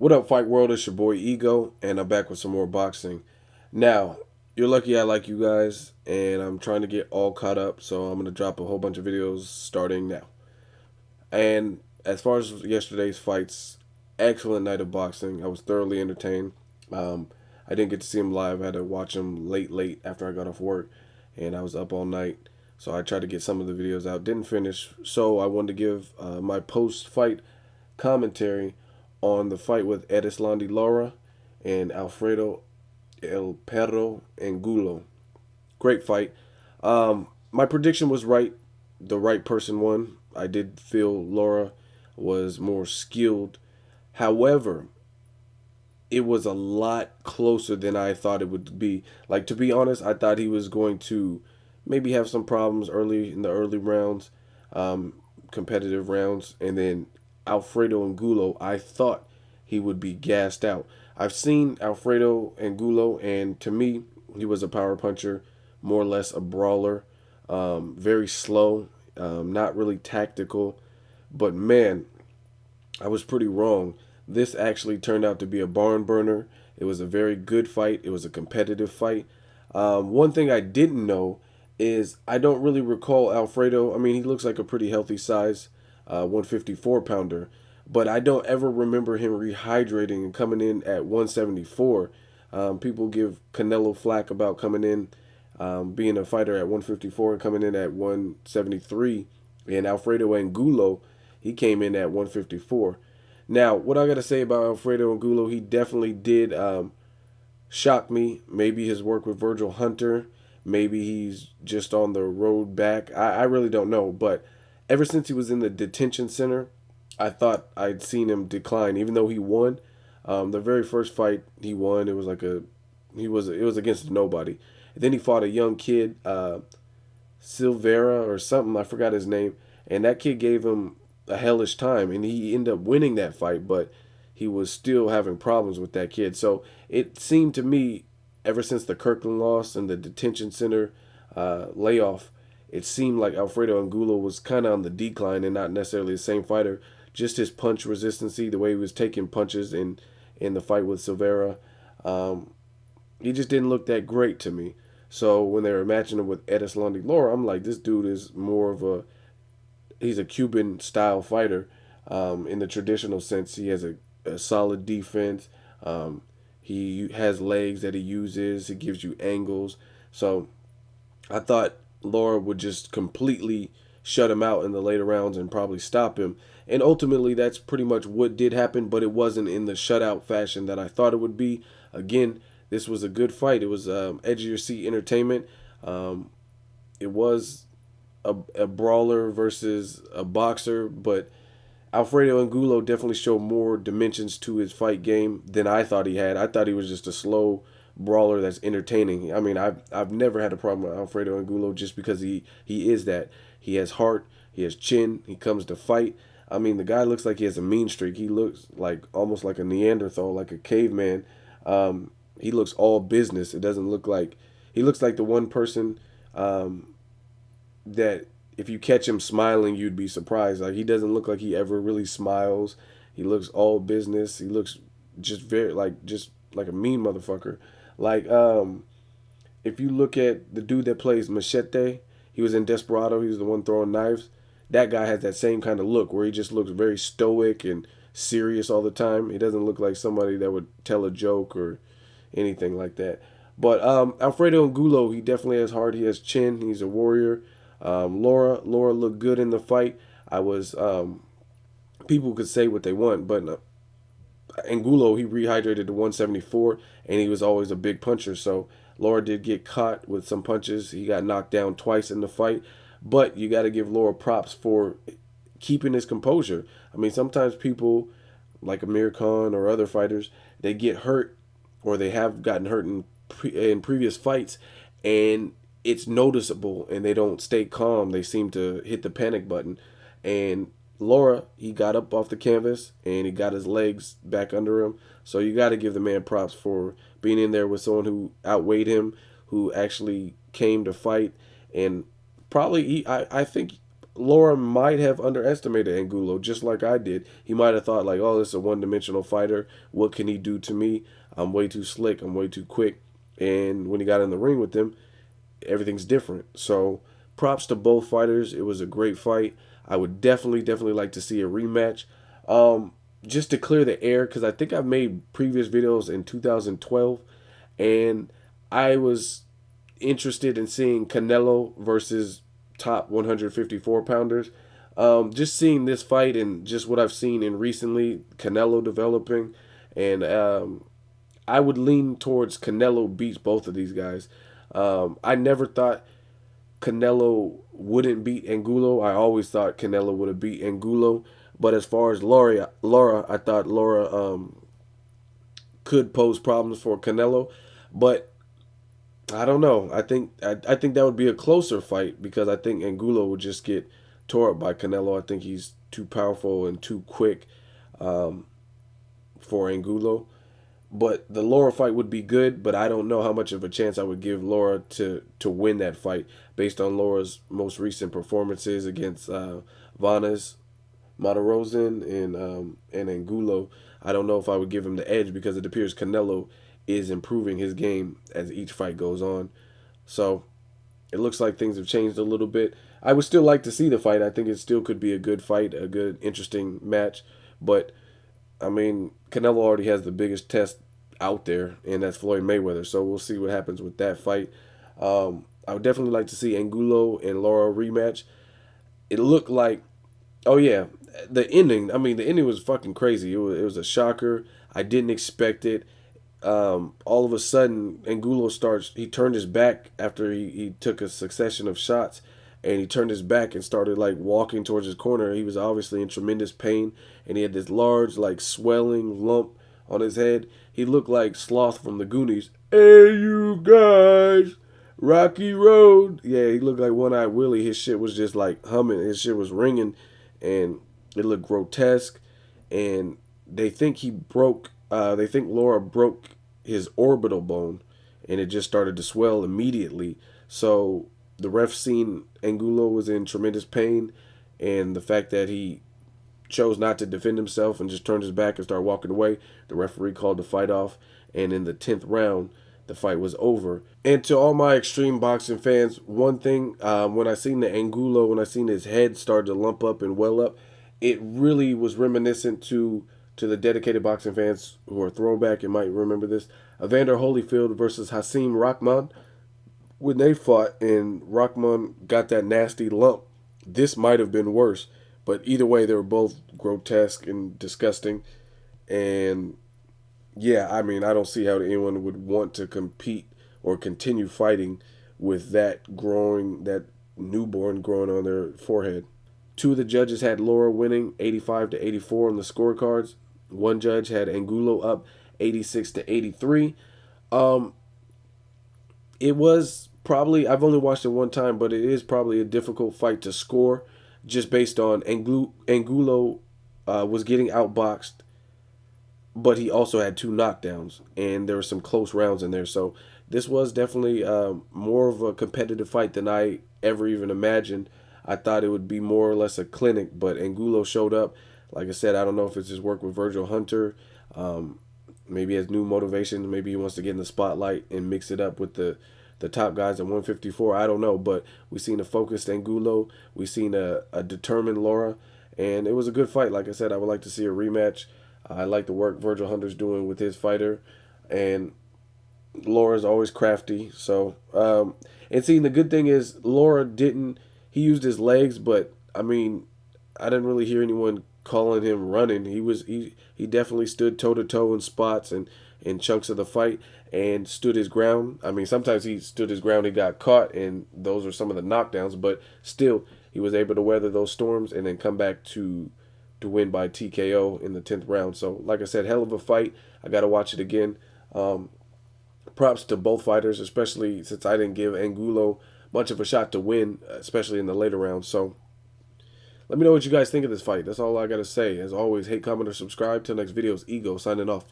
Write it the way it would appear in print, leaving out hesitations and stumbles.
What up, Fight World? It's your boy Ego, and I'm back with some more boxing. Now, you're lucky I like you guys, and I'm trying to get all caught up, so I'm going to drop a whole bunch of videos starting now. And as far as yesterday's fights, excellent night of boxing. I was thoroughly entertained. I didn't get to see him live. I had to watch him late after I got off work, and I was up all night. So I tried to get some of the videos out. Didn't finish, so I wanted to give my post-fight commentary on the fight with Erislandy Lara and Alfredo El Perro Angulo. Great fight. My prediction was right. The right person won. I did feel Lara was more skilled. However, it was a lot closer than I thought it would be. Like, to be honest, I thought he was going to maybe have some problems early in the early rounds, um, competitive rounds, and then Alfredo Angulo, I thought he would be gassed out. I've seen Alfredo Angulo, and to me, he was a power puncher, more or less a brawler, very slow, not really tactical. But man, I was pretty wrong. This actually turned out to be a barn burner. It was a very good fight. It was a competitive fight. One thing I didn't know is I don't really recall Alfredo. I mean, he looks like a pretty healthy size, 154 pounder, but I don't ever remember him rehydrating and coming in at 174. People give Canelo flack about coming in, being a fighter at 154 and coming in at 173. And Alfredo Angulo, he came in at 154. Now, what I got to say about Alfredo Angulo, he definitely did shock me. Maybe his work with Virgil Hunter. Maybe he's just on the road back. I really don't know. But ever since he was in the detention center, I thought I'd seen him decline. Even though he won, the very first fight he won, it was like it was against nobody. And then he fought a young kid, Silvera or something. I forgot his name. And that kid gave him a hellish time, and he ended up winning that fight. But he was still having problems with that kid. So it seemed to me, ever since the Kirkland loss and the detention center layoff, it seemed like Alfredo Angulo was kind of on the decline and not necessarily the same fighter. Just his punch resistancy, the way he was taking punches in the fight with Silvera, he just didn't look that great to me. So when they were matching him with Erislandy Lara, I'm like, this dude is more of he's a Cuban style fighter, in the traditional sense. He has a solid defense. He has legs that he uses. He gives you angles. So I thought Lara would just completely shut him out in the later rounds and probably stop him. And ultimately, that's pretty much what did happen, but it wasn't in the shutout fashion that I thought it would be. Again, this was a good fight. It was edge of your seat entertainment. It was a brawler versus a boxer, but Alfredo Angulo definitely showed more dimensions to his fight game than I thought he had. I thought he was just a slow brawler that's entertaining. I mean, I've never had a problem with Alfredo Angulo just because he is that. He has heart, he has chin, he comes to fight. I mean, the guy looks like he has a mean streak. He looks like almost like a Neanderthal, like a caveman. He looks all business. It doesn't look like he looks like the one person that if you catch him smiling, you'd be surprised. Like, he doesn't look like he ever really smiles. He looks all business. He looks just like a mean motherfucker. Like, if you look at the dude that plays Machete, he was in Desperado. He was the one throwing knives. That guy has that same kind of look where he just looks very stoic and serious all the time. He doesn't look like somebody that would tell a joke or anything like that. But Alfredo Angulo, he definitely has heart. He has chin. He's a warrior. Lara looked good in the fight. I was people could say what they want, but Angulo, he rehydrated to 174, and he was always a big puncher. So Lara did get caught with some punches. He got knocked down twice in the fight, but you got to give Lara props for keeping his composure. I mean, sometimes people like Amir Khan or other fighters, they get hurt or they have gotten hurt in previous fights, and it's noticeable, and they don't stay calm. They seem to hit the panic button, and Lara, he got up off the canvas and he got his legs back under him. So you got to give the man props for being in there with someone who outweighed him, who actually came to fight, and probably I think Lara might have underestimated Angulo, just like I did. He might have thought like, "Oh, this is a one-dimensional fighter. What can he do to me? I'm way too slick. I'm way too quick." And when he got in the ring with him, everything's different. So, props to both fighters. It was a great fight. I would definitely like to see a rematch. Just to clear the air, because I think I've made previous videos in 2012, and I was interested in seeing Canelo versus top 154 pounders. Just seeing this fight and just what I've seen in recently, Canelo developing, and I would lean towards Canelo beats both of these guys. I never thought Canelo wouldn't beat Angulo. I always thought Canelo would have beat Angulo. But as far as Lara, I thought Lara could pose problems for Canelo. But I don't know. I think that would be a closer fight because I think Angulo would just get tore up by Canelo. I think he's too powerful and too quick for Angulo. But the Lara fight would be good, but I don't know how much of a chance I would give Lara to win that fight based on Lara's most recent performances against Vanes, Matarozen, and Angulo. I don't know if I would give him the edge because it appears Canelo is improving his game as each fight goes on. So it looks like things have changed a little bit. I would still like to see the fight. I think it still could be a good fight, a good, interesting match. But I mean, Canelo already has the biggest test out there, and that's Floyd Mayweather. So we'll see what happens with that fight. I would definitely like to see Angulo and Lara rematch. It looked like, oh yeah, the ending. I mean, the ending was fucking crazy. It was a shocker. I didn't expect it. All of a sudden, Angulo starts. He turned his back after he took a succession of shots, and he turned his back and started like walking towards his corner. He was obviously in tremendous pain, and he had this large like swelling lump on his head. He looked like Sloth from the Goonies. Hey, you guys, Rocky Road. Yeah, he looked like One Eye Willie. His shit was just like humming. His shit was ringing, and it looked grotesque. And they think he broke. They think Lara broke his orbital bone, and it just started to swell immediately. So the ref seen Angulo was in tremendous pain, and the fact that he chose not to defend himself and just turned his back and started walking away, the referee called the fight off, and in the 10th round, the fight was over. And to all my extreme boxing fans, one thing, when I seen the Angulo, when I seen his head start to lump up and well up, it really was reminiscent to the dedicated boxing fans who are throwback and might remember this. Evander Holyfield versus Hasim Rahman. When they fought and Rahman got that nasty lump, this might have been worse. But either way, they were both grotesque and disgusting. And yeah, I mean, I don't see how anyone would want to compete or continue fighting with that newborn growing on their forehead. Two of the judges had Lara winning 85 to 84 on the scorecards. One judge had Angulo up 86 to 83. Um, it was probably, I've only watched it one time, but it is probably a difficult fight to score just based on Angulo was getting outboxed, but he also had two knockdowns, and there were some close rounds in there. So this was definitely more of a competitive fight than I ever even imagined. I thought it would be more or less a clinic, but Angulo showed up. Like I said, I don't know if it's his work with Virgil Hunter. Maybe he has new motivations. Maybe he wants to get in the spotlight and mix it up with the top guys at 154. I don't know, but we seen a focused Angulo. We seen a determined Lara, and it was a good fight. Like I said, I would like to see a rematch. I like the work Virgil Hunter's doing with his fighter, and Lara's always crafty. So, and seeing the good thing is Lara didn't. He used his legs, but I mean, I didn't really hear anyone calling him running. He definitely stood toe to toe in spots and in chunks of the fight and stood his ground. I mean, sometimes he stood his ground, he got caught, and those are some of the knockdowns, but still he was able to weather those storms and then come back to win by TKO in the 10th round. So like I said, hell of a fight. I got to watch it again. Props to both fighters, especially since I didn't give Angulo much of a shot to win, especially in the later rounds. So let me know what you guys think of this fight. That's all I got to say. As always, hate, comment, or subscribe. Till next video, it's Ego signing off.